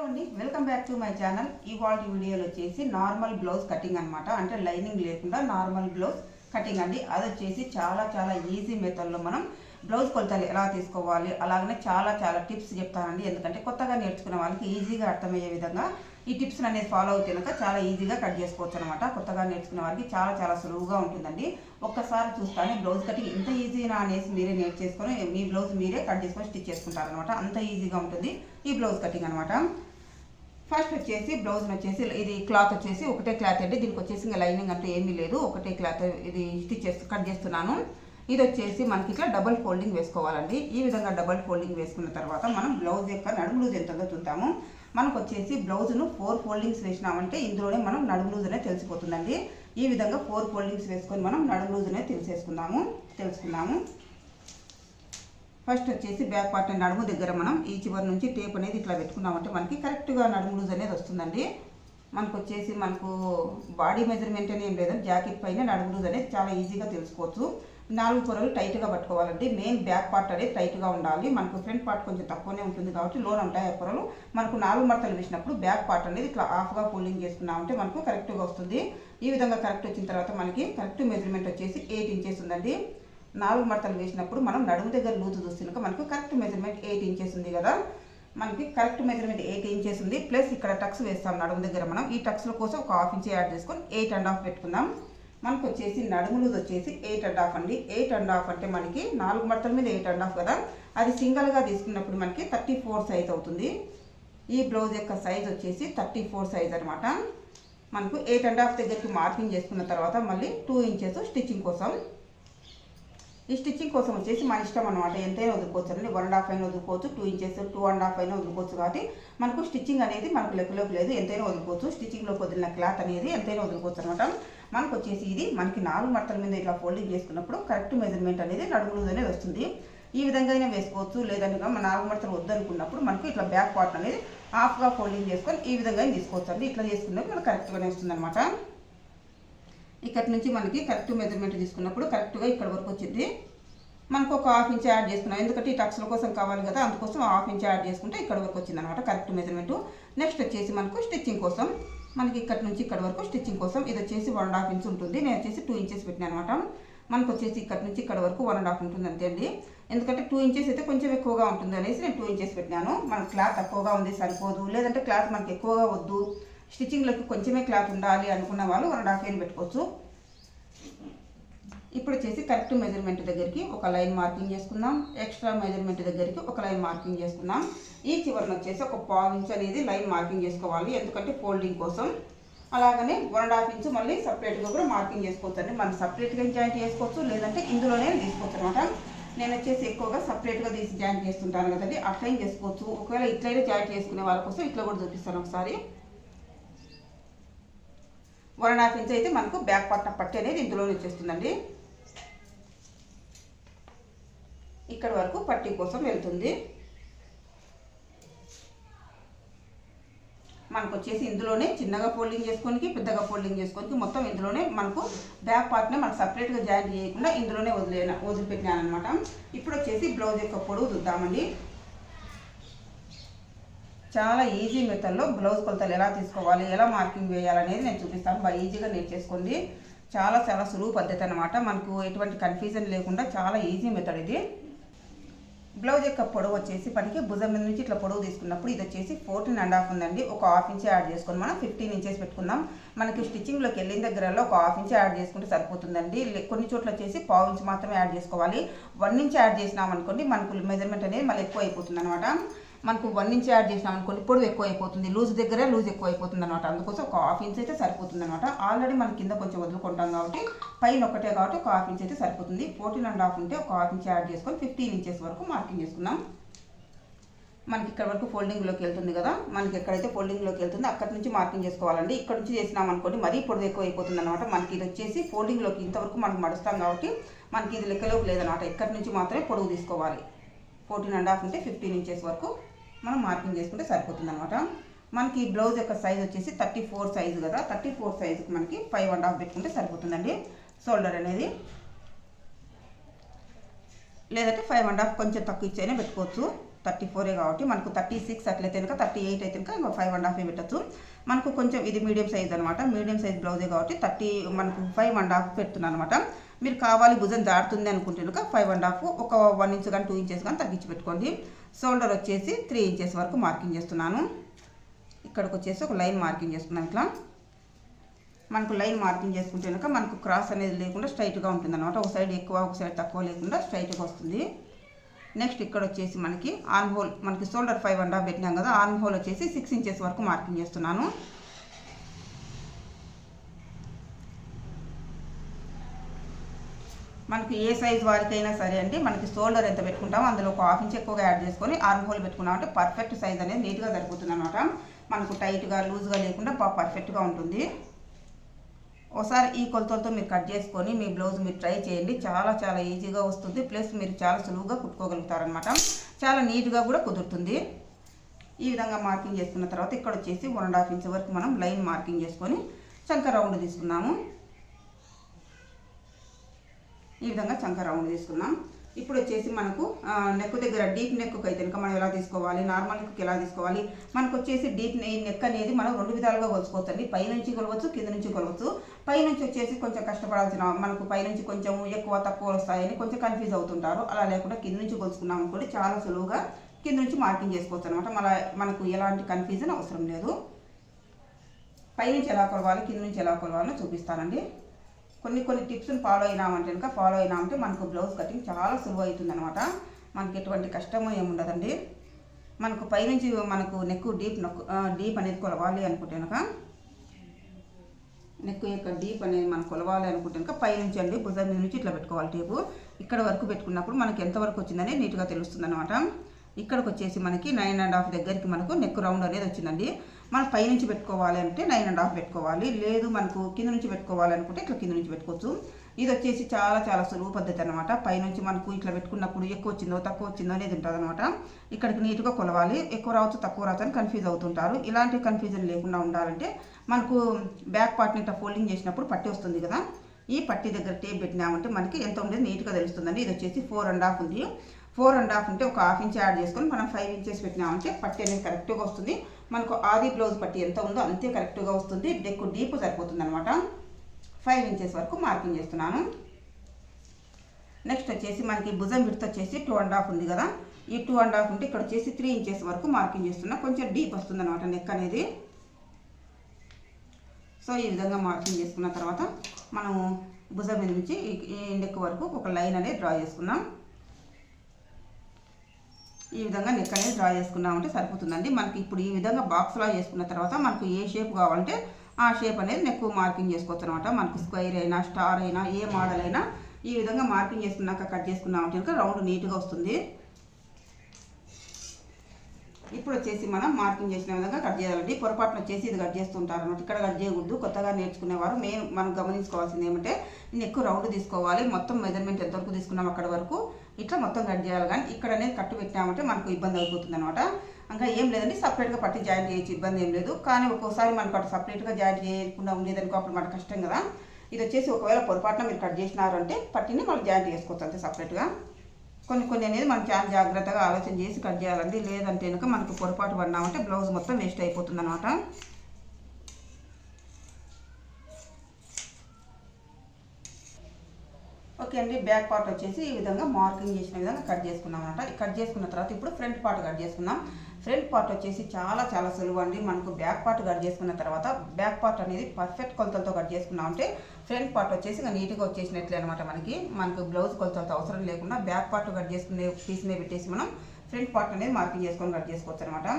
అండి, welcome back to my channel. ఇవాళ వీడియోలో వచ్చేసి నార్మల్ బ్లౌజ్ కటింగ్ అనమాట. అంటే లైనింగ్ లేకుండా నార్మల్ బ్లౌజ్ కటింగ్ అండి. అది వచ్చేసి చాలా ఈజీ మెథడ్లో మనం బ్లౌజ్ కొలతలు ఎలా తీసుకోవాలి, అలాగనే చాలా టిప్స్ చెప్తానండి. ఎందుకంటే కొత్తగా నేర్చుకునే వాళ్ళకి ఈజీగా అర్థమయ్యే విధంగా ఈ టిప్స్ అనేది ఫాలో అవుతే కనుక చాలా ఈజీగా కట్ చేసుకోవచ్చు అనమాట. కొత్తగా నేర్చుకునే వారికి చాలా సులువుగా ఉంటుందండి. ఒక్కసారి చూస్తానే బ్లౌజ్ కటింగ్ ఇంత ఈజీనా అనేసి మీరే నేర్చేసుకొని మీ బ్లౌజ్ మీరే కట్ చేసుకొని స్టిచ్ చేసుకుంటారనమాట. అంత ఈజీగా ఉంటుంది ఈ బ్లౌజ్ కటింగ్ అనమాట. ఫస్ట్ వచ్చేసి బ్లౌజ్ వచ్చేసి ఇది క్లాత్ వచ్చేసి ఒకటే క్లాత్ అండి. దీనికి వచ్చేసి ఇంకా లైనింగ్ అంటూ ఏమీ లేదు, ఒకటే క్లాత్ ఇది స్టిచ్ చేసి కట్ చేస్తున్నాను. ఇది వచ్చేసి మనకి ఇట్లా డబల్ ఫోల్డింగ్ వేసుకోవాలండి. ఈ విధంగా డబల్ ఫోల్డింగ్ వేసుకున్న తర్వాత మనం బ్లౌజ్ యొక్క నడుము లూజ్ ఎంతగా చూద్దాము. మనకు వచ్చేసి బ్లౌజ్ను 4 ఫోల్డింగ్స్ వేసినామంటే ఇందులోనే మనం నడుము లూజ్ అనేది తెలిసిపోతుందండి. ఈ విధంగా 4 ఫోల్డింగ్స్ వేసుకొని మనం నడుము లూజ్ అనేది తెలుసుకుందాము. ఫస్ట్ వచ్చేసి బ్యాక్ పార్ట్ నడుము దగ్గర మనం ఈ చివరి నుంచి టేప్ అనేది ఇట్లా పెట్టుకున్నామంటే మనకి కరెక్ట్గా నడుము లూజ్ అనేది వస్తుందండి. మనకు వచ్చేసి బాడీ మెజర్మెంట్ అని ఏం లేదండి. జాకెట్ పైన నడుము లూజ్ అనేది చాలా ఈజీగా తెలుసుకోవచ్చు. 4 పొరలు టైట్గా పట్టుకోవాలండి. మెయిన్ బ్యాక్ పార్ట్ అనేది టైట్గా ఉండాలి. మనకు ఫ్రంట్ పార్ట్ కొంచెం తక్కువనే ఉంటుంది కాబట్టి లోన ఉంటాయి ఆ పొరలు. మనకు 4 మడతలు వేసినప్పుడు బ్యాక్ పార్ట్ అనేది ఇట్లా హాఫ్గా ఫోల్డింగ్ చేసుకున్నామంటే మనకు కరెక్ట్గా వస్తుంది. ఈ విధంగా కరెక్ట్ వచ్చిన తర్వాత మనకి కరెక్ట్ మెజర్మెంట్ వచ్చేసి 8 ఇంచెస్ ఉందండి. 4 మడతలు వేసినప్పుడు మనం నడుము దగ్గర లూజ్ చూస్తున్నాక మనకు కరెక్ట్ మెజర్మెంట్ 8 ఇంచెస్ ఉంది కదా. మనకి కరెక్ట్ మెజర్మెంట్ 8 ఇంచెస్ ఉంది. ప్లస్ ఇక్కడ టక్స్ వేస్తాం నడుము దగ్గర. మనం ఈ టక్స్ల కోసం ఒక హాఫ్ ఇంచ్ యాడ్ చేసుకొని 8.5 పెట్టుకుందాం. మనకు వచ్చేసి నడుము లూజ్ వచ్చేసి 8.5 అండి. 8.5 అంటే మనకి 4 మడతల మీద 8.5 కదా. అది సింగిల్గా తీసుకున్నప్పుడు మనకి 34 సైజ్ అవుతుంది. ఈ బ్లౌజ్ యొక్క సైజ్ వచ్చేసి 34 సైజ్ అనమాట. మనకు 8.5 దగ్గరికి మార్కింగ్ చేసుకున్న తర్వాత మళ్ళీ 2 ఇంచెస్ స్టిచ్చింగ్ కోసం. ఈ స్టిచ్చింగ్ కోసం వచ్చేసి మన ఇష్టం అనమాట. ఎంతైనా వదులుకోవచ్చు అండి. 1.5 అయినా వదులుకోవచ్చు, 2 ఇంచెస్ 2.5 అయినా వదులుకోవచ్చు. కాబట్టి మనకు స్టిచ్చింగ్ అనేది మనకు లెక్కలోకి లేదు, ఎంతైనా వదులుకోవచ్చు. స్టిచ్చింగ్లోకి వదిలిన క్లాత్ అనేది ఎంతైనా వదులుకోవచ్చు అనమాట. మనకు వచ్చేసి ఇది మనకి 4 మడతల మీద ఇట్లా ఫోల్డింగ్ చేసుకున్నప్పుడు కరెక్ట్ మెజర్మెంట్ అనేది నడుము లూజ్ అనేది వస్తుంది. ఈ విధంగా అయినా వేసుకోవచ్చు. లేదంటే మన 4 మడతలు వద్దనుకున్నప్పుడు మనకు ఇట్లా బ్యాక్ పార్ట్ అనేది హాఫ్గా ఫోల్డింగ్ చేసుకొని ఈ విధంగా తీసుకోవచ్చు అండి. ఇట్లా చేసుకున్నప్పుడు మనకు కరెక్ట్గానే వస్తుంది అనమాట. ఇక్కడ నుంచి మనకి కరెక్ట్ మెజర్మెంట్ తీసుకున్నప్పుడు కరెక్ట్గా ఇక్కడ వరకు వచ్చింది. మనకు ఒక హాఫ్ ఇంచ్ యాడ్ చేసుకున్నాం, ఎందుకంటే ఈ టక్స్ల కోసం కావాలి కదా. అందుకోసం హాఫ్ ఇంచ్ యాడ్ చేసుకుంటే ఇక్కడ వరకు వచ్చింది అనమాట కరెక్ట్ మెజర్మెంట్. నెక్స్ట్ వచ్చేసి మనకు స్టిచ్చింగ్ కోసం మనకి ఇక్కడ నుంచి ఇక్కడ వరకు స్టిచ్చింగ్ కోసం ఇది వచ్చేసి 1.5 ఇంచ్ ఉంటుంది. నేను వచ్చేసి 2 ఇంచెస్ పెట్టినా అనమాట. మనకు వచ్చేసి ఇక్కడ నుంచి ఇక్కడ వరకు 1.5 ఉంటుంది అంతే అండి. ఎందుకంటే 2 ఇంచెస్ అయితే కొంచెం ఎక్కువగా ఉంటుంది అనేసి నేను 2 ఇంచెస్ పెట్టినాను. మనకు క్లాత్ తక్కువగా ఉంది సరిపోదు, లేదంటే క్లాత్ మనకి ఎక్కువగా వద్దు, స్టిచ్చింగ్లోకి కొంచెమే క్లాత్ ఉండాలి అనుకున్న వాళ్ళు 1.5 అయినా పెట్టుకోవచ్చు. ఇప్పుడు వచ్చేసి కరెక్ట్ మెజర్మెంట్ దగ్గరికి ఒక లైన్ మార్కింగ్ చేసుకుందాం. ఎక్స్ట్రా మెజర్మెంట్ దగ్గరికి ఒక లైన్ మార్కింగ్ చేసుకుందాం. ఈ చివరన వచ్చేసి ఒక 1/4 ఇంచ్ అనేది లైన్ మార్కింగ్ చేసుకోవాలి, ఎందుకంటే ఫోల్డింగ్ కోసం. అలాగనే 1.5 ఇంచ్ మళ్ళీ సపరేట్గా కూడా మార్కింగ్ చేసుకోవచ్చు అండి. మనం సపరేట్గా జాయింట్ చేసుకోవచ్చు, లేదంటే ఇందులోనే తీసుకోవచ్చు అనమాట. నేను వచ్చేసి ఎక్కువగా సపరేట్గా తీసి జాయింట్ చేస్తుంటాను కదండి, అట్లయినా చేసుకోవచ్చు. ఒకవేళ ఇట్లయినా జాయింట్ చేసుకునే వాళ్ళ కోసం ఇట్లా కూడా చూపిస్తాను ఒకసారి. 1.5 ఇంచ్ అయితే మనకు బ్యాక్ పట్టి అనేది ఇందులోనే వచ్చేస్తుందండి. ఇక్కడ వరకు పట్టీ కోసం వెళ్తుంది. మనకు వచ్చేసి ఇందులోనే చిన్నగా ఫోల్డింగ్ చేసుకోనికి, పెద్దగా ఫోల్డింగ్ చేసుకోనికి మొత్తం ఇందులోనే మనకు బ్యాక్ పార్ట్నే మనకు సపరేట్గా జాయింట్ చేయకుండా ఇందులోనే వదిలిపెట్టినాను అనమాట. ఇప్పుడు వచ్చేసి బ్లౌజ్ యొక్క పొడవు చూద్దామండి. చాలా ఈజీ మెథడ్లో బ్లౌజ్ కొలతలు ఎలా తీసుకోవాలి, ఎలా మార్కింగ్ వేయాలనేది నేను చూపిస్తాను. బాగా ఈజీగా నేర్చేసుకోండి. చాలా సులువు పద్ధతి అనమాట. మనకు ఎటువంటి కన్ఫ్యూజన్ లేకుండా చాలా ఈజీ మెథడ్ ఇది. బ్లౌజ్ యొక్క పొడవు వచ్చేసి మనకి భుజం మీద నుంచి ఇట్లా పొడవు తీసుకున్నప్పుడు ఇది వచ్చేసి 14.5 ఉందండి. ఒక హాఫ్ ఇంచ్ యాడ్ చేసుకొని మనం 15 ఇంచెస్ పెట్టుకుందాం. మనకి స్టిచ్చింగ్లోకి వెళ్ళిన దగ్గరలో ఒక హాఫ్ ఇంచ్ యాడ్ చేసుకుంటే సరిపోతుందండి. కొన్ని చోట్ల వచ్చేసి 1/4 ఇంచ్ మాత్రమే యాడ్ చేసుకోవాలి. 1 ఇంచ్ యాడ్ చేసినాం అనుకోండి మనకు మెజర్మెంట్ అనేది మళ్ళీ ఎక్కువ అయిపోతుంది అనమాట. మనకు 1 ఇంచ్ యాడ్ చేసినాం అనుకోండి పొడవు ఎక్కువ అయిపోతుంది, లూజ్ దగ్గర లూజ్ ఎక్కువ అయిపోతుంది అనమాట. అందుకోసం ఒక హాఫ్ ఇంచ్ అయితే సరిపోతుంది అనమాట. ఆల్రెడీ మన కింద కొంచెం వదులుకుంటాం కాబట్టి పైన ఒకటే కాబట్టి ఒక హాఫ్ ఇంచ్ అయితే సరిపోతుంది. 14.5 ఉంటే ఒక హాఫ్ ఇంచ్ యాడ్ చేసుకొని 15 ఇంచెస్ వరకు మార్కింగ్ చేసుకుందాం. మనకి ఇక్కడ వరకు ఫోల్డింగ్లోకి వెళ్తుంది కదా, మనకి ఎక్కడైతే ఫోల్డింగ్లోకి వెళ్తుందో అక్కడి నుంచి మార్కింగ్ చేసుకోవాలండి. ఇక్కడ నుంచి చేసినాం అనుకోండి మరీ పొడవు ఎక్కువ అయిపోతుంది అనమాట. మనకి ఇది వచ్చేసి ఫోల్డింగ్లోకి ఇంతవరకు మనకు మడుస్తాం కాబట్టి మనకి ఇది లెక్కలోకి లేదనమాట. ఇక్కడ నుంచి మాత్రమే పొడవు తీసుకోవాలి. 14.5 ఉంటే 15 ఇంచెస్ వరకు మనం మార్కింగ్ చేసుకుంటే సరిపోతుంది అనమాట. మనకి బ్లౌజ్ యొక్క సైజ్ వచ్చేసి 34 సైజు కదా. 34 సైజుకి మనకి 5.5 పెట్టుకుంటే సరిపోతుందండి షోల్డర్ అనేది. లేదంటే 5.5 కొంచెం తక్కువ ఇచ్చైనా పెట్టుకోవచ్చు. 34 కాబట్టి మనకు 36 అట్లయితే కనుక 38 అయితే కనుక ఇంకో 5.5 పెట్టచ్చు. మనకు కొంచెం ఇది మీడియం సైజ్ అనమాట, మీడియం సైజ్ బ్లౌజే కాబట్టి 30 మనకు 5.5 పెడుతున్నాను అనమాట. మీరు కావాలి భుజం దాటుతుంది అనుకుంటే కనుక 5.5 ఒక 1 ఇంచ్ కానీ 2 ఇంచెస్ కానీ తగ్గించి పెట్టుకోండి. షోల్డర్ వచ్చేసి 3 ఇంచెస్ వరకు మార్కింగ్ చేస్తున్నాను. ఇక్కడికి వచ్చేసి ఒక లైన్ మార్కింగ్ చేసుకున్నాను. ఇట్లా మనకు లైన్ మార్కింగ్ చేసుకుంటే కనుక మనకు క్రాస్ అనేది లేకుండా స్ట్రైట్గా ఉంటుంది అనమాట. ఒక సైడ్ ఎక్కువ ఒక సైడ్ తక్కువ లేకుండా స్ట్రైట్గా వస్తుంది. నెక్స్ట్ ఇక్కడ వచ్చేసి మనకి ఆర్మ్ హోల్, మనకి షోల్డర్ 5.5 పెట్టినాం కదా, ఆర్మ్ హోల్ వచ్చేసి 6 ఇంచెస్ వరకు మార్కింగ్ చేస్తున్నాను. మనకి ఏ సైజ్ వారికైనా సరే అండి, మనకి షోల్డర్ ఎంత పెట్టుకుంటామో అందులో ఒక 1/2 ఇంచ్ ఎక్కువగా యాడ్ చేసుకొని ఆర్మ్ హోల్ పెట్టుకున్నామంటే పర్ఫెక్ట్ సైజ్ అనేది నీట్గా సరిపోతుంది అనమాట. మనకు టైట్గా లూజ్గా లేకుండా పర్ఫెక్ట్గా ఉంటుంది. ఒకసారి ఈ కొలతలతో మీరు కట్ చేసుకొని మీ బ్లౌజ్ మీరు ట్రై చేయండి. చాలా చాలా ఈజీగా వస్తుంది, ప్లస్ మీరు చాలా సులువుగా కుట్టుకోగలుగుతారనమాట. చాలా నీట్గా కూడా కుదురుతుంది. ఈ విధంగా మార్కింగ్ చేసుకున్న తర్వాత ఇక్కడ వచ్చేసి 1.5 ఇంచ్ వరకు మనం లైన్ మార్కింగ్ చేసుకొని చంక రౌండ్ తీసుకున్నాము. ఈ విధంగా చంక రౌండ్ తీసుకున్నాం. ఇప్పుడు వచ్చేసి మనకు నెక్ దగ్గర డీప్ నెక్ అయితే కనుక మనం ఎలా తీసుకోవాలి, నార్మల్ నెక్కి ఎలా తీసుకోవాలి. మనకు వచ్చేసి డీప్ నెక్ అనేది మనం 2 విధాలుగా కొలుచుకోవచ్చు అండి. పైనుంచి కొలవచ్చు, కింద నుంచి కొలవచ్చు. పైనుంచి వచ్చేసి కొంచెం కష్టపడాల్సిన, మనకు పైనుంచి కొంచెం ఎక్కువ తక్కువ వస్తాయని కొంచెం కన్ఫ్యూజ్ అవుతుంటారు. అలా లేకుండా కింద నుంచి కొలుచుకున్నాం అనుకోండి, చాలా సులువుగా కింద నుంచి మార్కింగ్ చేసుకోవచ్చు అనమాట. మనకు ఎలాంటి కన్ఫ్యూజన్ అవసరం లేదు. పైనుంచి ఎలా కొలవాలి, కింద నుంచి ఎలా కొలవాలో చూపిస్తానండి. కొన్ని టిప్స్ని ఫాలో అయినామంటే మనకు బ్లౌజ్ కటింగ్ చాలా సులువు అవుతుంది అనమాట. మనకి ఎటువంటి కష్టమో ఏముండదండి. మనకు పైనుంచి మనకు నెక్ డీప్ అనేది కొలవాలి అనుకుంటే కనుక, నెక్ యొక్క డీప్ అనేది మనం కొలవాలి అనుకుంటే కనుక పైనుంచి అండి భుజం మీద నుంచి ఇట్లా పెట్టుకోవాలి. టేపు ఇక్కడ వరకు పెట్టుకున్నప్పుడు మనకి ఎంతవరకు వచ్చిందని నీట్గా తెలుస్తుంది అనమాట. ఇక్కడికి వచ్చేసి మనకి 9.5 దగ్గరికి మనకు నెక్ రౌండ్ అనేది వచ్చిందండి. మనం పైనుంచి పెట్టుకోవాలి అంటే 9.5 పెట్టుకోవాలి. లేదు మనకు కింద నుంచి పెట్టుకోవాలి అనుకుంటే ఇట్లా కింద నుంచి పెట్టుకోవచ్చు. ఇది వచ్చేసి చాలా చాలా సులువు పద్ధతి అనమాట. పైనుంచి మనకు ఇట్లా పెట్టుకున్నప్పుడు ఎక్కువ వచ్చిందో తక్కువ వచ్చిందో అనేది ఉంటుంది అనమాట. ఇక్కడికి నీట్గా కొలవాలి. ఎక్కువ రావచ్చు తక్కువ రావచ్చు అని కన్ఫ్యూజ్ అవుతుంటారు. ఇలాంటి కన్ఫ్యూజన్ లేకుండా ఉండాలంటే మనకు బ్యాక్ పార్ట్ని ఇట్లా ఫోల్డింగ్ చేసినప్పుడు పట్టి వస్తుంది కదా, ఈ పట్టి దగ్గర టేప్ పెట్టినామంటే మనకి ఎంత ఉండేది నీట్గా తెలుస్తుందండి. ఇది వచ్చేసి 4.5 ఉంది. 4.5 ఉంటే ఒక 1/2 ఇంచ్ యాడ్ చేసుకొని మనం 5 ఇంచెస్ పెట్టినామంటే పట్టి అనేది కరెక్ట్గా వస్తుంది. మనకు ఆది బ్లౌజ్ పట్టి ఎంత ఉందో అంతే కరెక్ట్గా వస్తుంది. నెక్ డీప్ సరిపోతుంది అనమాట. 5 ఇంచెస్ వరకు మార్కింగ్ చేస్తున్నాను. నెక్స్ట్ వచ్చేసి మనకి భుజం విడ్త్ వచ్చేసి 2.5 ఉంది కదా, ఈ 2.5 ఉంటే ఇక్కడ వచ్చేసి 3 ఇంచెస్ వరకు మార్కింగ్ చేస్తున్నా. కొంచెం డీప్ వస్తుంది అనమాట నెక్ అనేది. సో ఈ విధంగా మార్కింగ్ చేసుకున్న తర్వాత మనము భుజం మీద నుంచి ఈ నెక్ వరకు ఒక లైన్ అనేది డ్రా చేసుకున్నాం. ఈ విధంగా నెక్ అనేది డ్రా చేసుకున్నామంటే సరిపోతుందండి. మనకి ఇప్పుడు ఈ విధంగా బాక్స్లా చేసుకున్న తర్వాత మనకు ఏ షేప్ కావాలంటే ఆ షేప్ అనేది నెక్ మార్కింగ్ చేసుకోవచ్చు అనమాట. మనకు స్క్వేర్ అయినా స్టార్ అయినా ఏ మోడల్ అయినా ఈ విధంగా మార్కింగ్ చేసుకున్నాక కట్ చేసుకున్నామంటే కనుక రౌండ్ నీట్గా వస్తుంది. ఇప్పుడు వచ్చేసి మనం మార్కింగ్ చేసిన విధంగా కట్ చేయాలండి. పొరపాటున వచ్చేసి ఇది కట్ చేస్తుంటారు అనమాట. ఇక్కడ కట్ చేయకూడదు. కొత్తగా నేర్చుకునేవారు మనం గమనించుకోవాల్సింది ఏమంటే నెక్ రౌండ్ తీసుకోవాలి. మొత్తం మెజర్మెంట్ ఎంతవరకు తీసుకున్నాం అక్కడ వరకు ఇట్లా మొత్తం కట్ చేయాలి. కానీ ఇక్కడ అనేది కట్టు పెట్టామంటే మనకు ఇబ్బంది అయిపోతుంది అనమాట. ఇంకా ఏం లేదండి, సపరేట్గా పట్టి జాయింట్ చేయొచ్చు, ఇబ్బంది ఏం లేదు. కానీ ఒక్కోసారి మనకు అటు సపరేట్గా జాయింట్ చేయకుండా ఉండేదనుకో అప్పుడు మనకు కష్టం కదా. ఇది వచ్చేసి ఒకవేళ పొరపాటున మీరు కట్ చేసినారు అంటే పట్టిని మళ్ళీ జాయింట్ చేసుకోవచ్చు అంతే సపరేట్గా. కొన్ని అనేది మనం చాలా జాగ్రత్తగా ఆలోచన చేసి కట్ చేయాలండి. లేదంటే కనుక మనకు పొరపాటు పడినామంటే బ్లౌజ్ మొత్తం వేస్ట్ అయిపోతుంది అనమాట. ఓకే అండి, బ్యాక్ పార్ట్ వచ్చేసి ఈ విధంగా మార్కింగ్ చేసిన విధంగా కట్ చేసుకున్నాం అనమాట. కట్ చేసుకున్న తర్వాత ఇప్పుడు ఫ్రంట్ పార్ట్ కట్ చేసుకున్నాం. ఫ్రంట్ పార్ట్ వచ్చేసి చాలా చాలా సులువు అండి. మనకు బ్యాక్ పార్ట్ కట్ చేసుకున్న తర్వాత బ్యాక్ పార్ట్ అనేది పర్ఫెక్ట్ కొలతలతో కట్ చేసుకున్నామంటే ఫ్రంట్ పార్ట్ వచ్చేసి ఇంకా నీట్గా వచ్చేసినట్లే అనమాట. మనకు బ్లౌజ్ కొలతలతో అవసరం లేకుండా బ్యాక్ పార్ట్ కట్ చేసుకునే పీస్నే పెట్టేసి మనం ఫ్రంట్ పార్ట్ అనేది మార్కింగ్ చేసుకొని కట్ చేసుకోవచ్చు అనమాట.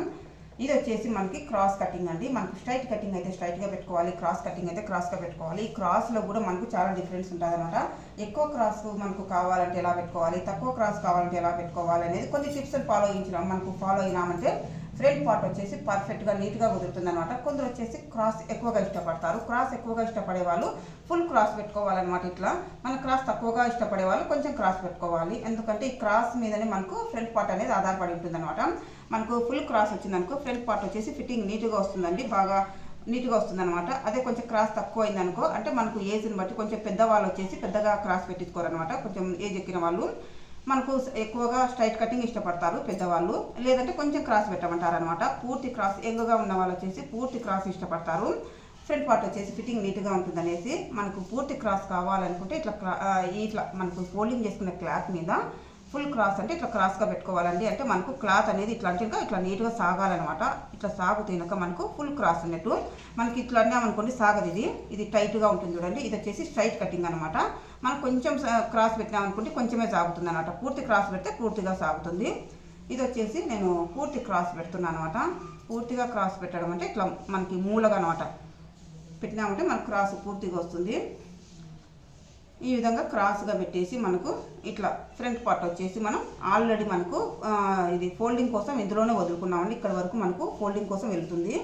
ఇది వచ్చేసి మనకి క్రాస్ కటింగ్ అండి. మనకు స్ట్రైట్ కటింగ్ అయితే స్ట్రైట్గా పెట్టుకోవాలి, క్రాస్ కటింగ్ అయితే క్రాస్గా పెట్టుకోవాలి. ఈ క్రాస్లో కూడా మనకు చాలా డిఫరెన్స్ ఉంటుంది అనమాట. ఎక్కువ క్రాస్ మనకు కావాలంటే ఎలా పెట్టుకోవాలి, తక్కువ క్రాస్ కావాలంటే ఎలా పెట్టుకోవాలి అనేది కొన్ని టిప్స్ ఫాలో అయినామంటే ఫ్రంట్ పార్ట్ వచ్చేసి పర్ఫెక్ట్గా నీట్గా కుదురుతుంది అనమాట. కొందరు వచ్చేసి క్రాస్ ఎక్కువగా ఇష్టపడతారు. క్రాస్ ఎక్కువగా ఇష్టపడే వాళ్ళు ఫుల్ క్రాస్ పెట్టుకోవాలన్నమాట. ఇట్లా మన క్రాస్ తక్కువగా ఇష్టపడే వాళ్ళు కొంచెం క్రాస్ పెట్టుకోవాలి. ఎందుకంటే ఈ క్రాస్ మీదనే మనకు ఫ్రంట్ పార్ట్ అనేది ఆధారపడి ఉంటుంది అనమాట. మనకు ఫుల్ క్రాస్ వచ్చిందనుకో ఫ్రంట్ పార్ట్ వచ్చేసి ఫిట్టింగ్ నీట్గా వస్తుందండి, బాగా నీట్గా వస్తుంది అనమాట. అదే కొంచెం క్రాస్ తక్కువ అయిందనుకో అంటే మనకు ఏజ్ని బట్టి కొంచెం పెద్దవాళ్ళు వచ్చేసి పెద్దగా క్రాస్ పెట్టించుకోరు అనమాట. కొంచెం ఏజ్ ఎక్కిన వాళ్ళు మనకు ఎక్కువగా స్ట్రైట్ కటింగ్ ఇష్టపడతారు పెద్దవాళ్ళు, లేదంటే కొంచెం క్రాస్ పెట్టమంటారు అనమాట. పూర్తి క్రాస్ యంగ్గా ఉన్న వాళ్ళు వచ్చేసి పూర్తి క్రాస్ ఇష్టపడతారు. ఫ్రంట్ పార్ట్ వచ్చేసి ఫిట్టింగ్ నీట్గా ఉంటుందనేసి మనకు పూర్తి క్రాస్ కావాలనుకుంటే ఇట్లా మనకు ఫోల్డింగ్ చేసుకునే క్లాత్ మీద ఫుల్ క్రాస్ అంటే ఇట్లా క్రాస్గా పెట్టుకోవాలండి. అంటే మనకు క్లాత్ అనేది ఇట్లా అంటే ఇట్లా నీట్గా సాగాలన్నమాట. ఇట్లా సాగుతున్నక మనకు ఫుల్ క్రాస్ అన్నట్టు. మనకి ఇట్లా అన్నామనుకోండి సాగదు, ఇది టైట్గా ఉంటుంది చూడండి. ఇది వచ్చేసి స్ట్రైట్ కటింగ్ అనమాట. మనం కొంచెం క్రాస్ పెట్టినామనుకుంటే కొంచెమే సాగుతుంది అనమాట. పూర్తి క్రాస్ పెడితే పూర్తిగా సాగుతుంది. ఇది వచ్చేసి నేను పూర్తి క్రాస్ పెడుతున్నాను అనమాట. పూర్తిగా క్రాస్ పెట్టడం అంటే ఇట్లా మనకి మూలగా అనమాట పెట్టినామంటే మనకు క్రాస్ పూర్తిగా వస్తుంది. ఈ విధంగా క్రాస్గా పెట్టేసి మనకు ఇట్లా ఫ్రంట్ పార్ట్ వచ్చేసి మనం ఆల్రెడీ మనకు ఇది ఫోల్డింగ్ కోసం ఇందులోనే వదులుకున్నామండి. ఇక్కడ వరకు మనకు ఫోల్డింగ్ కోసం వెళ్తుంది.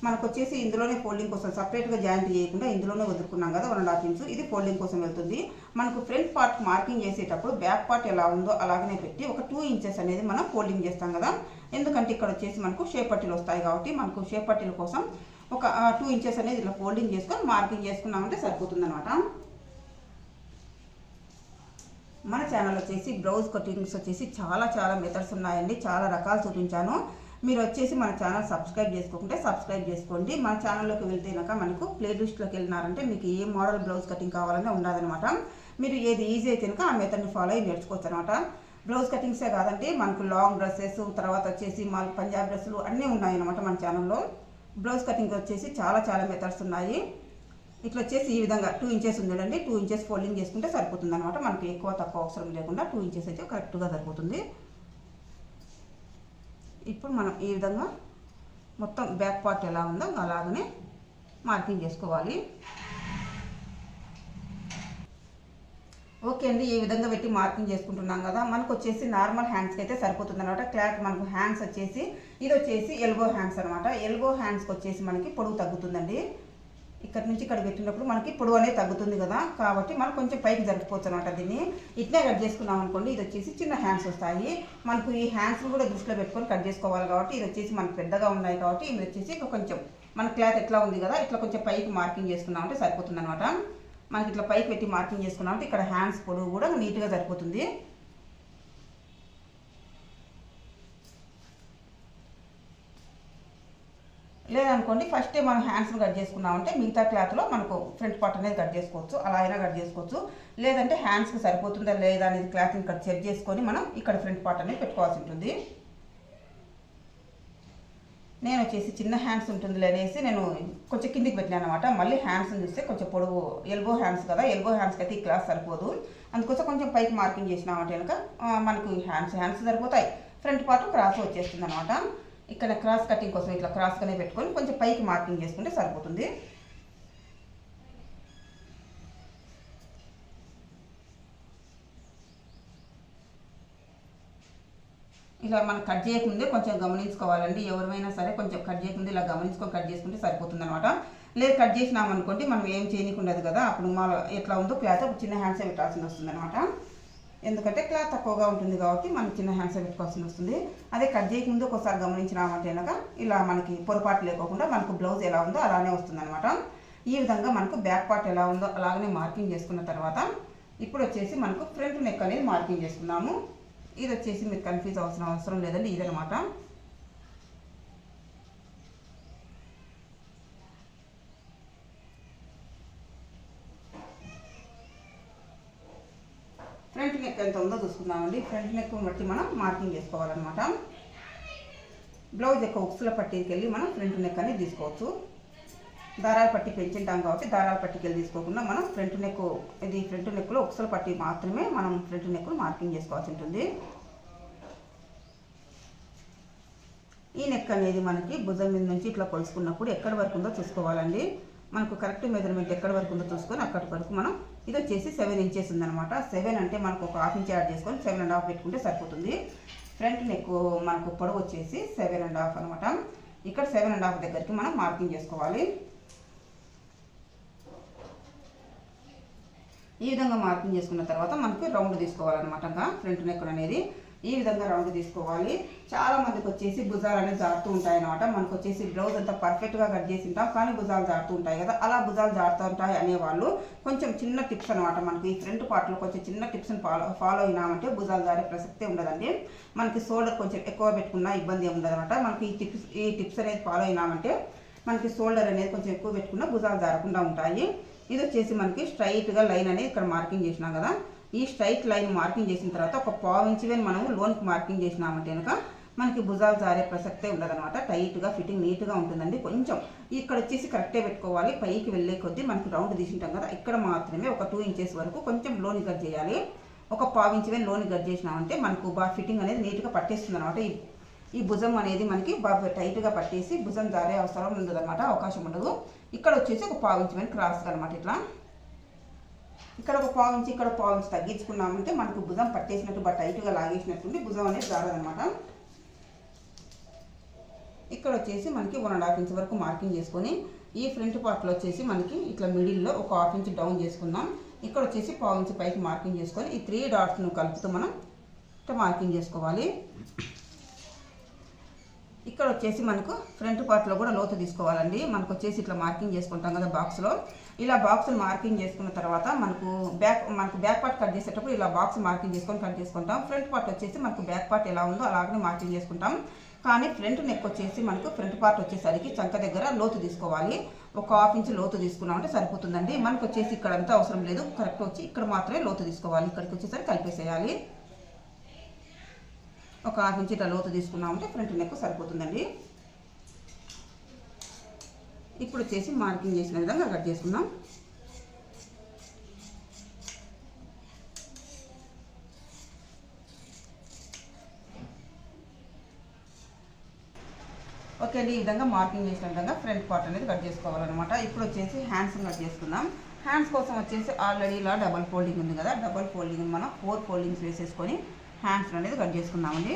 మనకు వచ్చేసి ఇందులోనే ఫోల్డింగ్ కోసం సపరేట్గా జాయింట్ చేయకుండా ఇందులోనే వదులుకున్నాం కదా 1.5 ఇంచు. ఇది ఫోల్డింగ్ కోసం వెళ్తుంది. మనకు ఫ్రంట్ పార్ట్ మార్కింగ్ చేసేటప్పుడు బ్యాక్ పార్ట్ ఎలా ఉందో అలాగనే పెట్టి ఒక 2 ఇంచెస్ అనేది మనం ఫోల్డింగ్ చేస్తాం కదా. ఎందుకంటే ఇక్కడ వచ్చేసి మనకు షేప్ పట్టీలు వస్తాయి కాబట్టి మనకు షేప్ పట్టీల కోసం ఒక 2 ఇంచెస్ అనేది ఇట్లా ఫోల్డింగ్ చేసుకొని మార్కింగ్ చేసుకున్నామంటే సరిపోతుంది అనమాట. మన ఛానల్ వచ్చేసి బ్లౌజ్ కటింగ్స్ వచ్చేసి చాలా మెథడ్స్ ఉన్నాయండి. చాలా రకాలు చూపించాను. మీరు వచ్చేసి మన ఛానల్ సబ్స్క్రైబ్ చేసుకోకుంటే సబ్స్క్రైబ్ చేసుకోండి. మన ఛానల్లోకి వెళ్తేనాక మనకు ప్లేలిస్ట్లోకి వెళ్ళినారంటే మీకు ఏ మోడల్ బ్లౌజ్ కటింగ్ కావాలనే ఉండదనమాట. మీరు ఏది ఈజీ అయితే కనుక ఆ మెథడ్ని ఫాలో అయ్యి నేర్చుకోవచ్చు అనమాట. బ్లౌజ్ కటింగ్సే కాదంటే మనకు లాంగ్ డ్రెస్సెస్, తర్వాత వచ్చేసి మన పంజాబ్ డ్రెస్సులు అన్నీ ఉన్నాయన్నమాట మన ఛానల్లో. బ్లౌజ్ కటింగ్ వచ్చేసి చాలా మెథడ్స్ ఉన్నాయి. ఇట్లా వచ్చేసి ఈ విధంగా 2 ఇంచెస్ ఉందండి. 2 ఇంచెస్ ఫోల్డింగ్ చేసుకుంటే సరిపోతుంది అనమాట. మనకి ఎక్కువ తక్కువ అవసరం లేకుండా 2 ఇంచెస్ అయితే కరెక్ట్గా సరిపోతుంది. ఇప్పుడు మనం ఈ విధంగా మొత్తం బ్యాక్ పార్ట్ ఎలా ఉందో అలాగనే మార్కింగ్ చేసుకోవాలి. ఓకే అండి, ఈ విధంగా పెట్టి మార్కింగ్ చేసుకుంటున్నాం కదా. మనకు వచ్చేసి నార్మల్ హ్యాండ్స్కి అయితే సరిపోతుంది అనమాట. క్లాత్ మనకు హ్యాండ్స్ వచ్చేసి ఇది వచ్చేసి ఎల్బో హ్యాండ్స్ అనమాట. ఎల్బో హ్యాండ్స్కి వచ్చేసి మనకి పొడవు తగ్గుతుందండి. ఇక్కడ నుంచి ఇక్కడ పెట్టినప్పుడు మనకి పొడవు అనేది తగ్గుతుంది కదా, కాబట్టి మనం కొంచెం పైకి జరుపుకోవచ్చు అనమాట. దీన్ని ఇట్లా కట్ చేసుకున్నాం అనుకోండి, ఇది వచ్చేసి చిన్న హ్యాండ్స్ వస్తాయి. మనకు ఈ హ్యాండ్స్ కూడా దృష్టిలో పెట్టుకొని కట్ చేసుకోవాలి కాబట్టి ఇది వచ్చేసి మనకు పెద్దగా ఉన్నాయి కాబట్టి ఇది వచ్చేసి కొంచెం మన క్లాత్ ఎట్లా ఉంది కదా ఇట్లా కొంచెం పైకి మార్కింగ్ చేసుకున్నామంటే సరిపోతుంది అనమాట. మనకి ఇట్లా పైకి పెట్టి మార్కింగ్ చేసుకున్నామంటే ఇక్కడ హ్యాండ్స్ పొడవు కూడా నీట్గా సరిపోతుంది. లేదనుకోండి ఫస్టే మనం హ్యాండ్స్ని కట్ చేసుకున్నామంటే మిగతా క్లాత్లో మనకు ఫ్రంట్ పార్ట్ అనేది కట్ చేసుకోవచ్చు. అలా అయినా కట్ చేసుకోవచ్చు. లేదంటే హ్యాండ్స్కి సరిపోతుందా లేదా అనేది క్లాత్ని కట్ చెక్ చేసుకొని మనం ఇక్కడ ఫ్రంట్ పార్ట్ అనేది పెట్టుకోవాల్సి ఉంటుంది. నేను వచ్చేసి చిన్న హ్యాండ్స్ ఉంటుంది అనేసి నేను కొంచెం కిందికి పెట్టినాను అనమాట. మళ్ళీ హ్యాండ్స్ని చూస్తే కొంచెం పొడవు ఎల్బో హ్యాండ్స్ కదా, ఎల్బో హ్యాండ్స్కి అయితే ఈ క్లాత్ సరిపోదు. అందుకోసం కొంచెం పైకి మార్కింగ్ చేసినామంటే కనుక మనకు హ్యాండ్స్ సరిపోతాయి. ఫ్రంట్ పార్ట్ క్రాస్ వచ్చేస్తుంది అనమాట. ఇక్కడ క్రాస్ కటింగ్ కోసం ఇట్లా క్రాస్గానే పెట్టుకొని కొంచెం పైకి మార్కింగ్ చేసుకుంటే సరిపోతుంది. ఇలా మనం కట్ చేయకముందే కొంచెం గమనించుకోవాలండి. ఎవరైనా సరే కొంచెం కట్ చేయకముందే ఇలా గమనించుకొని కట్ చేసుకుంటే సరిపోతుంది అనమాట. లేదు కట్ చేసినామనుకోండి మనం ఏం చేయనీకుండదు కదా, అప్పుడు మా ఎట్లా ఉందో క్లాత్ చిన్న హ్యాండ్సే పెట్టాల్సి వస్తుంది అనమాట. ఎందుకంటే క్లాత్ తక్కువగా ఉంటుంది కాబట్టి మనం చిన్న హ్యాండ్సే పెట్టుకోవాల్సి వస్తుంది. అదే కట్ చేయకముందు ఒకసారి గమనించినామంటే కనుక ఇలా మనకి పొరపాటు లేకోకుండా మనకు బ్లౌజ్ ఎలా ఉందో అలానే వస్తుంది అనమాట. ఈ విధంగా మనకు బ్యాక్ పార్ట్ ఎలా ఉందో అలాగనే మార్కింగ్ చేసుకున్న తర్వాత ఇప్పుడు వచ్చేసి మనకు ఫ్రంట్ నెక్ అనేది మార్కింగ్ చేసుకున్నాము. ఇది వచ్చేసి మీరు కన్ఫ్యూజ్ అవసరం లేదండి, ఇదనమాట. ఫ్రంట్ నెక్ ఎంత ఉందో చూసుకుందామండి. ఫ్రంట్ నెక్ బట్టి మనం మార్కింగ్ చేసుకోవాలన్నమాట. బ్లౌజ్ యొక్క ఉక్సుల పట్టీకి వెళ్ళి మనం ఫ్రంట్ నెక్ అనేది తీసుకోవచ్చు. దారాల పట్టి పెంచుంటాం కాబట్టి దారాల పట్టికి వెళ్ళి తీసుకోకుండా మనం ఫ్రంట్ నెక్లో ఉక్సుల పట్టి మాత్రమే మనం ఫ్రంట్ నెక్ మార్కింగ్ చేసుకోవాల్సి ఉంటుంది. ఈ నెక్ అనేది మనకి భుజం మీద నుంచి ఇట్లా కొలుసుకున్నప్పుడు ఎక్కడి వరకు ఉందో చూసుకోవాలండి. మనకు కరెక్ట్ మెజర్మెంట్ ఎక్కడి వరకు ఉందో చూసుకొని అక్కడి వరకు మనం ఇది వచ్చేసి 7 ఇంచెస్ ఉందన్నమాట. 7 అంటే మనకు ఒక ½ ఇంచ్ యాడ్ చేసుకొని 7.5 పెట్టుకుంటే సరిపోతుంది. ఫ్రంట్ నెక్ మనకు పొడవు వచ్చేసి 7.5 అనమాట. ఇక్కడ 7.5 దగ్గరికి మనం మార్కింగ్ చేసుకోవాలి. ఈ విధంగా మార్కింగ్ చేసుకున్న తర్వాత మనకి రౌండ్ తీసుకోవాలన్నమాట. ఫ్రంట్ నెక్ అనేది ఈ విధంగా రౌండ్ తీసుకోవాలి. చాలా మందికి వచ్చేసి భుజాలు అనేది జారుతూ ఉంటాయి అనమాట. మనకు వచ్చేసి బ్లౌజ్ అంతా పర్ఫెక్ట్గా కట్ చేసి ఉంటాం, కానీ భుజాలు జారుతూ ఉంటాయి కదా. అలా భుజాలు జారుతూ ఉంటాయి అనేవాళ్ళు కొంచెం చిన్న టిప్స్ అనమాట. మనకి ఈ ఫ్రంట్ పార్ట్లో కొంచెం చిన్న టిప్స్ని ఫాలో అయినామంటే భుజాలు జారే ప్రసక్తే ఉండదండి. మనకి షోల్డర్ కొంచెం ఎక్కువ పెట్టుకున్నా ఇబ్బంది ఉండదు అనమాట. మనకి ఈ టిప్స్ అనేది ఫాలో అయినామంటే మనకి షోల్డర్ అనేది కొంచెం ఎక్కువ పెట్టుకున్నా భుజాలు జారకుండా ఉంటాయి. ఇది వచ్చేసి మనకి స్ట్రైట్గా లైన్ అనేది ఇక్కడ మార్కింగ్ చేసినాం కదా. ఈ స్ట్రైట్ లైన్ మార్కింగ్ చేసిన తర్వాత ఒక పావు ఇంచు మనము లోన్కి మార్కింగ్ చేసినామంటే కనుక మనకి భుజాలు జారే ప్రసక్తే ఉండదన్నమాట. టైట్గా ఫిట్టింగ్ నీట్గా ఉంటుందండి. కొంచెం ఇక్కడ వచ్చేసి కరెక్టే పెట్టుకోవాలి. పైకి వెళ్ళే కొద్దీ మనకి రౌండ్ తీసుంటాం కదా, ఇక్కడ మాత్రమే ఒక 2 ఇంచెస్ వరకు కొంచెం లోని కట్ చేయాలి. ఒక పావు ఇంచు లోని కట్ చేసినామంటే మనకు బాగా ఫిట్టింగ్ అనేది నీట్గా పట్టేస్తుంది అనమాట. ఈ భుజం అనేది మనకి బాగా టైట్గా పట్టేసి భుజం జారే అవసరం ఉండదన్నమాట, అవకాశం ఉండదు. ఇక్కడ వచ్చేసి ఒక పావు ఇంచు క్రాస్గా అనమాట. ఇట్లా ఇక్కడ ఒక పావు ఇంచు ఇక్కడ పావు ఇంచు తగ్గించుకున్నామంటే మనకు భుజం పట్టేసినట్టు బాగా టైట్గా లాగేసినట్టుండి భుజం అనేది జారదనమాట. ఇక్కడ వచ్చేసి మనకి 1.5 ఇంచ్ వరకు మార్కింగ్ చేసుకొని ఈ ఫ్రంట్ పార్ట్లో వచ్చేసి మనకి ఇట్లా మిడిల్లో ఒక 1/2 ఇంచ్ డౌన్ చేసుకుందాం. ఇక్కడ వచ్చేసి పావు ఇంచు పైకి మార్కింగ్ చేసుకొని ఈ 3 డాట్స్ను కలుపుతూ మనం ఇట్లా మార్కింగ్ చేసుకోవాలి. ఇక్కడ వచ్చేసి మనకు ఫ్రంట్ పార్ట్లో కూడా లోతు తీసుకోవాలండి. మనకు వచ్చేసి ఇట్లా మార్కింగ్ చేసుకుంటాం కదా బాక్స్లో. ఇలా బాక్స్ని మార్కింగ్ చేసుకున్న తర్వాత మనకు బ్యాక్ పార్ట్ కట్ చేసేటప్పుడు ఇలా బాక్స్ మార్కింగ్ చేసుకొని కట్ చేసుకుంటాం. ఫ్రంట్ పార్ట్ వచ్చేసి మనకు బ్యాక్ పార్ట్ ఎలా ఉందో అలాగనే మార్కింగ్ చేసుకుంటాం. కానీ ఫ్రంట్ నెక్ వచ్చేసి మనకు ఫ్రంట్ పార్ట్ వచ్చేసరికి చంక దగ్గర లోతు తీసుకోవాలి. ఒక 1/2 ఇంచ్ లోతు తీసుకున్నామంటే సరిపోతుందండి. మనకు వచ్చేసి ఇక్కడ అంతా అవసరం లేదు, కరెక్ట్ వచ్చి ఇక్కడ మాత్రమే లోతు తీసుకోవాలి. ఇక్కడికి వచ్చేసరికి కలిపేసేయాలి. ఒక 1/2 ఇంచ్ ఇట్లా లోతు తీసుకున్నామంటే ఫ్రంట్ నెక్ సరిపోతుందండి. ఇప్పుడు వచ్చేసి మార్కింగ్ చేసిన విధంగా కట్ చేసుకుందాం. ఓకే అండి, ఈ విధంగా మార్కింగ్ చేసిన విధంగా ఫ్రంట్ పార్ట్ అనేది కట్ చేసుకోవాలన్నమాట. ఇప్పుడు వచ్చేసి హ్యాండ్స్ కట్ చేసుకుందాం. హ్యాండ్స్ కోసం వచ్చేసి ఆల్రెడీ ఇలా డబల్ ఫోల్డింగ్ ఉంది కదా, డబల్ ఫోల్డింగ్ మనం 4 ఫోల్డింగ్స్ వేసేసుకొని హ్యాండ్స్ అనేది కట్ చేసుకుందామండి.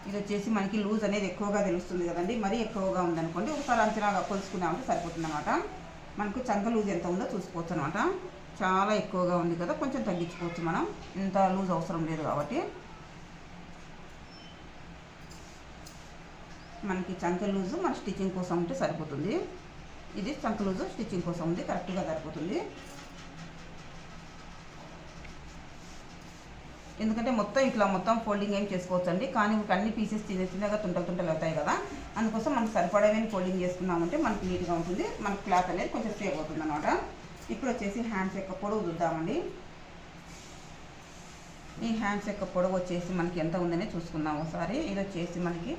ఇది వచ్చేసి మనకి లూజ్ అనేది ఎక్కువగా తెలుస్తుంది కదండి. మరీ ఎక్కువగా ఉందనుకోండి ఒకసారి అంచనాగా కొలుసుకున్నామంటే సరిపోతుంది అనమాట. మనకు చంక లూజ్ ఎంత ఉందో చూసుకోవచ్చు అనమాట. చాలా ఎక్కువగా ఉంది కదా, కొంచెం తగ్గించుకోవచ్చు మనం, ఇంత లూజ్ అవసరం లేదు కాబట్టి. మనకి చంక లూజు మన స్టిచ్చింగ్ కోసం ఉంటే సరిపోతుంది. ఇది చంక లూజు స్టిచ్చింగ్ కోసం ఉంది, కరెక్ట్గా సరిపోతుంది. ఎందుకంటే మొత్తం ఫోల్డింగ్ ఏం చేసుకోవచ్చు అండి. కానీ అన్ని పీసెస్ చిన్నగా తుంటలు అవుతాయి కదా, అందుకోసం మనకు సరిపడేవి ఫోల్డింగ్ చేసుకున్నామంటే మనకి నీట్గా ఉంటుంది. మనకు క్లాత్ అనేది కొంచెం సేవ్ అవుతుంది అనమాట. ఇప్పుడు వచ్చేసి హ్యాండ్స్ యొక్క పొడవు చూద్దామండి. ఈ హ్యాండ్స్ యొక్క పొడవు వచ్చేసి మనకి ఎంత ఉందని చూసుకుందాం ఒకసారి. ఇది వచ్చేసి మనకి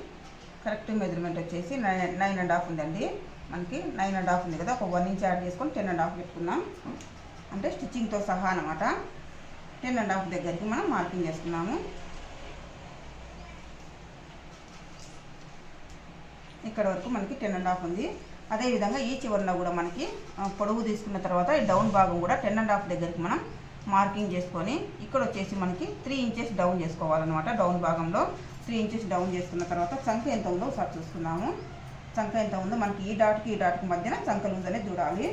కరెక్ట్ మెజర్మెంట్ వచ్చేసి 9.5 ఉందండి. మనకి 9.5 ఉంది కదా, ఒక 1 ఇంచ్ యాడ్ చేసుకొని 10.5 పెట్టుకున్నాం. అంటే స్టిచ్చింగ్తో సహా అనమాట. 10.5 దగ్గరికి మనం మార్కింగ్ చేసుకున్నాము. ఇక్కడ వరకు మనకి 10.5 ఉంది. అదేవిధంగా ఈ చివరిలో కూడా మనకి పొడవు తీసుకున్న తర్వాత ఈ డౌన్ భాగం కూడా 10.5 దగ్గరికి మనం మార్కింగ్ చేసుకొని ఇక్కడ వచ్చేసి మనకి 3 ఇంచెస్ డౌన్ చేసుకోవాలన్నమాట. డౌన్ భాగంలో 3 ఇంచెస్ డౌన్ చేసుకున్న తర్వాత చంక ఎంత ఉందో ఒకసారి చూసుకున్నాము. చంక ఎంత ఉందో మనకి ఈ డాట్కి మధ్యన చంక లూజ్ అనేది చూడాలి.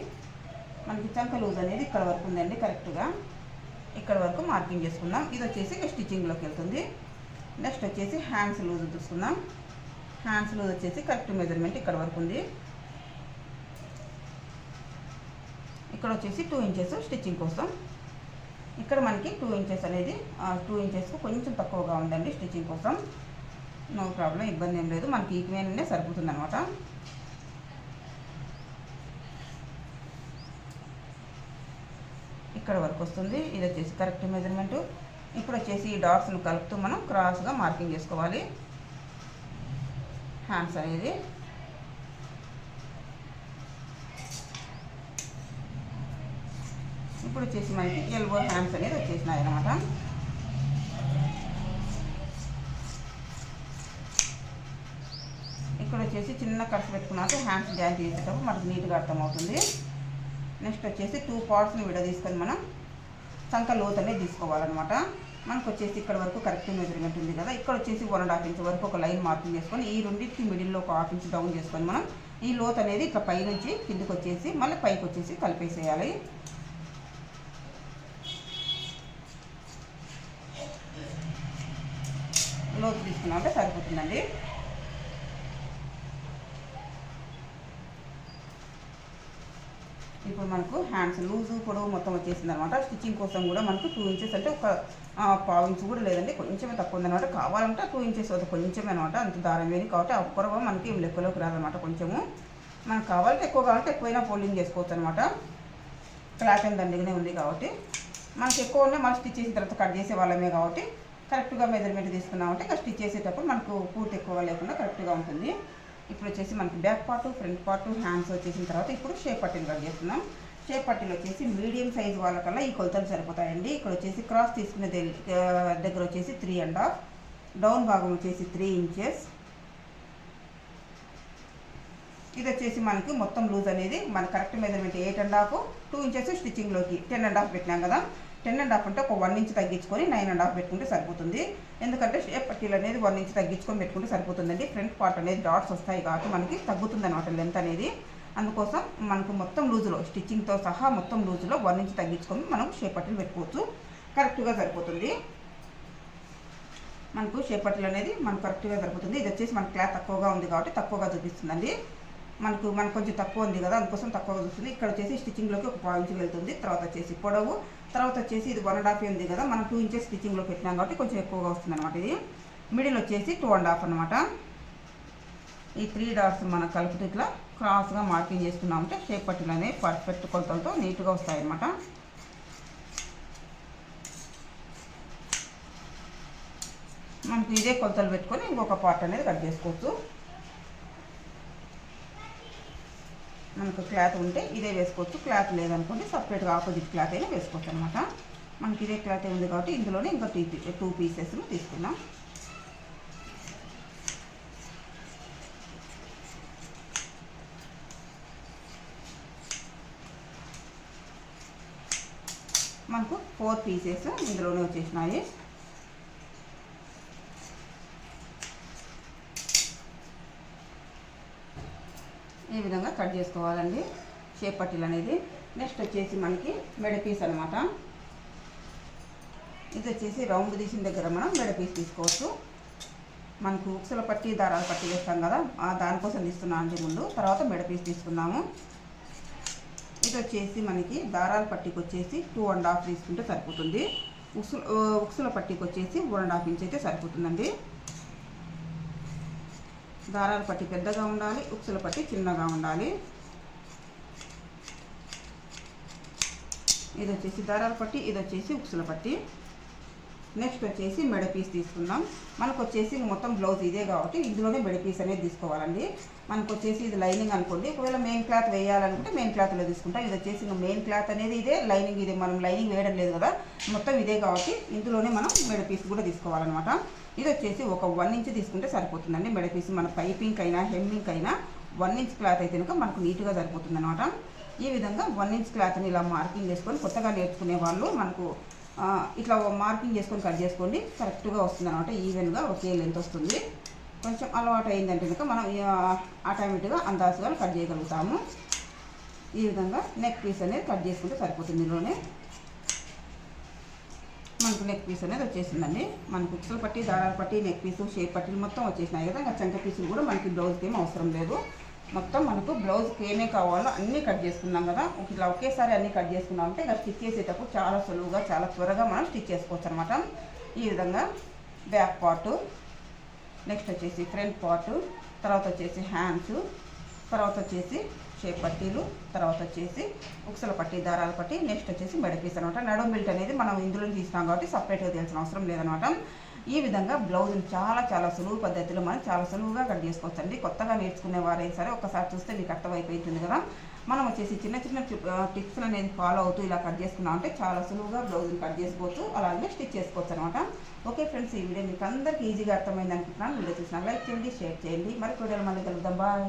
మనకి చంక లూజ్ అనేది ఇక్కడ వరకు ఉందండి. కరెక్ట్గా ఇక్కడ వరకు మార్కింగ్ చేసుకుందాం. ఇది వచ్చేసి స్టిచ్చింగ్లోకి వెళ్తుంది. నెక్స్ట్ వచ్చేసి హ్యాండ్స్ లూజ్ చూసుకుందాం. హ్యాండ్స్ లూజ్ వచ్చేసి కరెక్ట్ మెజర్మెంట్ ఇక్కడ వరకు ఉంది. ఇక్కడ వచ్చేసి 2 ఇంచెస్ స్టిచ్చింగ్ కోసం. ఇక్కడ మనకి 2 ఇంచెస్ అనేది 2 ఇంచెస్కు కొంచెం తక్కువగా ఉందండి స్టిచ్చింగ్ కోసం. నో ప్రాబ్లం, ఇబ్బంది ఏం లేదు, మనకి ఈక్వెన్నే సరిపోతుంది అనమాట. ఇక్కడ వరకు వస్తుంది. ఇది వచ్చేసి కరెక్ట్ మెజర్మెంటు. ఇప్పుడు వచ్చేసి ఈ డాట్స్ను కలుపుతూ మనం క్రాస్గా మార్కింగ్ చేసుకోవాలి హ్యాండ్స్ అనేది. ఇప్పుడు వచ్చేసి మనకి ఎల్బో హ్యాండ్స్ అనేది వచ్చేసినాయి అన్నమాట. ఇక్కడ వచ్చేసి చిన్న కట్స్ పెట్టుకున్నాక హ్యాండ్స్ జాయింట్ చేసేటప్పుడు మనకు నీట్గా అర్థమవుతుంది. నెక్స్ట్ వచ్చేసి 2 పార్ట్స్ని విడదీసుకొని మనం చంక లోత్ అనేది తీసుకోవాలన్నమాట. మనకు వచ్చేసి ఇక్కడ వరకు కరెక్ట్ మెజర్మెంట్ ఉంది కదా, ఇక్కడ వచ్చేసి 1.5 ఇంచ్ వరకు ఒక లైన్ మార్కింగ్ చేసుకొని ఈ రెండింటికి మిడిల్లో ఒక 1/2 ఇంచ్ డౌన్ చేసుకొని మనం ఈ లోత్ అనేది ఇట్లా పైనుంచి కిందకి వచ్చేసి మళ్ళీ పైకి వచ్చేసి కలిపేసేయాలి. బ్లౌజ్ తీసుకున్నామంటే సరిపోతుందండి. ఇప్పుడు మనకు హ్యాండ్స్ లూజు పొడవు మొత్తం వచ్చేసింది అనమాట. స్టిచ్చింగ్ కోసం కూడా మనకు 2 ఇంచెస్ అంటే ఒక పావు ఇంచు కూడా లేదండి, కొంచెమే తక్కువ ఉందన్నమాట. కావాలంటే 2 ఇంచెస్ అవుతుంది, కొంచెమే అనమాట. అంత దారం వేని కాబట్టి ఆ పొడవు మనకి ఏం లెక్కలోకి రాదనమాట. కొంచెము మనకు కావాలంటే ఎక్కువ కావాలంటే ఎక్కువైనా ఫోల్డింగ్ చేసుకోవచ్చు అనమాట. క్లాత్ ఏం దండిగానే ఉంది కాబట్టి మనకి ఎక్కువ ఉన్నాయి. మనం స్టిచ్ చేసిన తర్వాత కట్ చేసే వాళ్ళమే కాబట్టి కరెక్ట్గా మెజర్మెంట్ తీసుకున్నామంటే ఇక స్టిచ్ చేసేటప్పుడు మనకు పూర్తి ఎక్కువగా లేకుండా కరెక్ట్గా ఉంటుంది. ఇప్పుడు వచ్చేసి మనకి back part, front part, hands వచ్చేసిన తర్వాత ఇప్పుడు షేప్ పట్టీలు కట్ చేస్తున్నాం. షేప్ పట్టీలు వచ్చేసి మీడియం సైజ్ వాళ్ళకల్లా ఈ కొలతలు సరిపోతాయండి. ఇక్కడ వచ్చేసి క్రాస్ తీసుకునే దగ్గర వచ్చేసి 3.5, డౌన్ భాగం వచ్చేసి 3 ఇంచెస్. ఇది వచ్చేసి మనకి మొత్తం లూజ్ అనేది మన కరెక్ట్ మెజర్మెంట్ 8.5, 2 ఇంచెస్ స్టిచ్చింగ్లోకి 10.5 పెట్టినాం కదా. 10.5 అంటే ఒక 1 ఇంచ్ తగ్గించుకొని 9.5 పెట్టుకుంటే సరిపోతుంది. ఎందుకంటే షేప్ పట్టీలు అనేది 1 ఇంచ్ తగ్గించుకొని పెట్టుకుంటే సరిపోతుందండి. ఫ్రంట్ పార్ట్ అనేది డాట్స్ వస్తాయి కాబట్టి మనకి తగ్గుతుంది అనమాట లెంత్ అనేది. అందుకోసం మనకు మొత్తం లూజులో స్టిచ్చింగ్తో సహా మొత్తం లూజులో 1 ఇంచ్ తగ్గించుకొని మనం షేప్ పట్టీలు పెట్టుకోవచ్చు. కరెక్ట్గా సరిపోతుంది. మనకు షేప్ పట్టీలు అనేది మనకు కరెక్ట్గా సరిపోతుంది. ఇది వచ్చేసి మన క్లాత్ తక్కువగా ఉంది కాబట్టి తక్కువగా చూపిస్తుందండి. మనకు కొంచెం తక్కువ ఉంది కదా, అందుకోసం తక్కువగా చూస్తుంది. ఇక్కడ వచ్చేసి స్టిచ్చింగ్లోకి ఒక పావు ఇంచ్ వెళ్తుంది. తర్వాత వచ్చేసి పొడవు, తర్వాత వచ్చేసి ఇది 1.5 ఉంది కదా, మనం 2 ఇంచెస్ స్టిచ్చింగ్లో పెట్టినాం కాబట్టి కొంచెం ఎక్కువగా వస్తుంది అనమాట. ఇది మిడిల్ వచ్చేసి 2.5 అనమాట. ఈ 3 డాట్స్ మనం కలుపుతూ ఇట్లా క్రాస్గా మార్కింగ్ చేసుకున్నామంటే షేప్ పట్టీలు అనేవి పర్ఫెక్ట్ కొలతలతో నీట్గా వస్తాయన్నమాట. మనకు ఇదే కొలతలు పెట్టుకొని ఇంకొక పార్ట్ అనేది కట్ చేసుకోవచ్చు. మనకు క్లాత్ ఉంటే ఇదే వేసుకోవచ్చు, క్లాత్ లేదనుకోండి సపరేట్గా ఆపోజిట్ క్లాత్ అయినా వేసుకోవచ్చు అనమాట. మనకి ఇదే క్లాత్ ఉంది కాబట్టి ఇందులోనే ఇంకా 2 పీసెస్ తీసుకున్నాం. మనకు 4 పీసెస్ ఇందులోనే వచ్చేసినాయి. ఈ విధంగా కట్ చేసుకోవాలండి షేప్ పట్టీలు అనేది. నెక్స్ట్ వచ్చేసి మనకి మెడ పీస్ అనమాట. ఇది వచ్చేసి రౌండ్ తీసిన దగ్గర మనం మెడ పీస్ తీసుకోవచ్చు. మనకు ఉక్సుల పట్టి, దారాల పట్టి వేస్తాం కదా, దానికోసం తీస్తున్నాం అండి ముందు. తర్వాత మెడ పీస్ తీసుకున్నాము. ఇది వచ్చేసి మనకి దారాల పట్టీకి వచ్చేసి 2.5 తీసుకుంటే సరిపోతుంది. ఉక్సుల పట్టీకి వచ్చేసి 1.5 ఇంచ్ అయితే సరిపోతుందండి. దారాల పట్టి పెద్దగా ఉండాలి, ఉక్సుల పట్టి చిన్నగా ఉండాలి. ఇది వచ్చేసి దారాల పట్టి, ఇది వచ్చేసి ఉక్సుల పట్టి. నెక్స్ట్ వచ్చేసి మెడ పీస్ తీసుకుందాం. మనకు వచ్చేసి మొత్తం బ్లౌజ్ ఇదే కాబట్టి ఇందులోనే మెడ పీస్ అనేది తీసుకోవాలండి. మనకు వచ్చేసి ఇది లైనింగ్ అనుకోండి, ఒకవేళ మెయిన్ క్లాత్ వేయాలనుకుంటే మెయిన్ క్లాత్లో తీసుకుంటాం. ఇది వచ్చేసి మెయిన్ క్లాత్ అనేది ఇదే, లైనింగ్ ఇదే, మనం లైనింగ్ వేయడం లేదు కదా, మొత్తం ఇదే కాబట్టి ఇందులోనే మనం మెడ పీస్ కూడా తీసుకోవాలన్నమాట. ఇది వచ్చేసి ఒక 1 ఇంచ్ తీసుకుంటే సరిపోతుందండి మెడ పీస్. మన పైపింగ్ అయినా హెమ్మింగ్ అయినా 1 ఇంచ్ క్లాత్ అయితే కనుక మనకు నీట్గా సరిపోతుంది అనమాట. ఈ విధంగా 1 ఇంచ్ క్లాత్ని ఇలా మార్కింగ్ చేసుకొని కొత్తగా నేర్చుకునే వాళ్ళు మనకు ఇట్లా మార్కింగ్ చేసుకొని కట్ చేసుకోండి, కరెక్ట్గా వస్తుంది అనమాట. ఈవెన్గా ఒకే లెంత్ వస్తుంది. కొంచెం అలవాటు అయిందంటే కనుక మనం ఆటోమేటిక్గా అందాజుగా కట్ చేయగలుగుతాము. ఈ విధంగా నెక్ పీస్ అనేది కట్ చేసుకుంటే సరిపోతుంది. ఇందులోనే మనకు నెక్ పీస్ అనేది వచ్చేసిందండి. మనకు ఉక్సుల పట్టి, దారాల పట్టి, నెక్ పీసు, షేప్ పట్టీలు మొత్తం వచ్చేసినాయి కదా. ఇంకా చంక పీసులు కూడా మనకి బ్లౌజ్కి ఏం అవసరం లేదు. మొత్తం మనకు బ్లౌజ్కి ఏమేమి కావాలో అన్నీ కట్ చేసుకున్నాం కదా. ఇట్లా ఒకేసారి అన్నీ కట్ చేసుకున్నామంటే ఇంకా స్టిచ్ చేసేటప్పుడు చాలా సులువుగా, చాలా త్వరగా మనం స్టిచ్ చేసుకోవచ్చు అనమాట. ఈ విధంగా బ్యాక్ పార్టు, నెక్స్ట్ వచ్చేసి ఫ్రంట్ పార్టు, తర్వాత వచ్చేసి హ్యాండ్స్, తర్వాత వచ్చేసి షేప్ పట్టీలు, తర్వాత వచ్చేసి ఉక్సుల పట్టి, దారాల పట్టి, నెక్స్ట్ వచ్చేసి మెడ పీస్ అనమాట. నడుం బెల్ట్ అనేది మనం ఇందులో తీసినాం కాబట్టి సపరేట్గా తెలిసిన అవసరం లేదనమాట. ఈ విధంగా బ్లౌజ్ని చాలా సులువు పద్ధతిలో మనం చాలా సులువుగా కట్ చేసుకోవచ్చండి. కొత్తగా నేర్చుకునే వారైనా సరే ఒక్కసారి చూస్తే మీకు అర్థమైపోతుంది కదా. మనం వచ్చేసి చిన్న టిప్స్ అనేది ఫాలో అవుతూ ఇలా కట్ చేసుకున్నామంటే చాలా సులువుగా బ్లౌజ్ని కట్ చేసుకోవచ్చు, అలాగే స్టిచ్ చేసుకోవచ్చు అనమాట. ఓకే ఫ్రెండ్స్, ఈ వీడియో మీకు అందరికీ ఈజీగా అర్థమైంది అనుకుంటున్నాను. వీడియో చూసినా లైక్ చేయండి, షేర్ చేయండి. మరి వీడియోలో మళ్ళీ కలుద్దాం. బాయ్.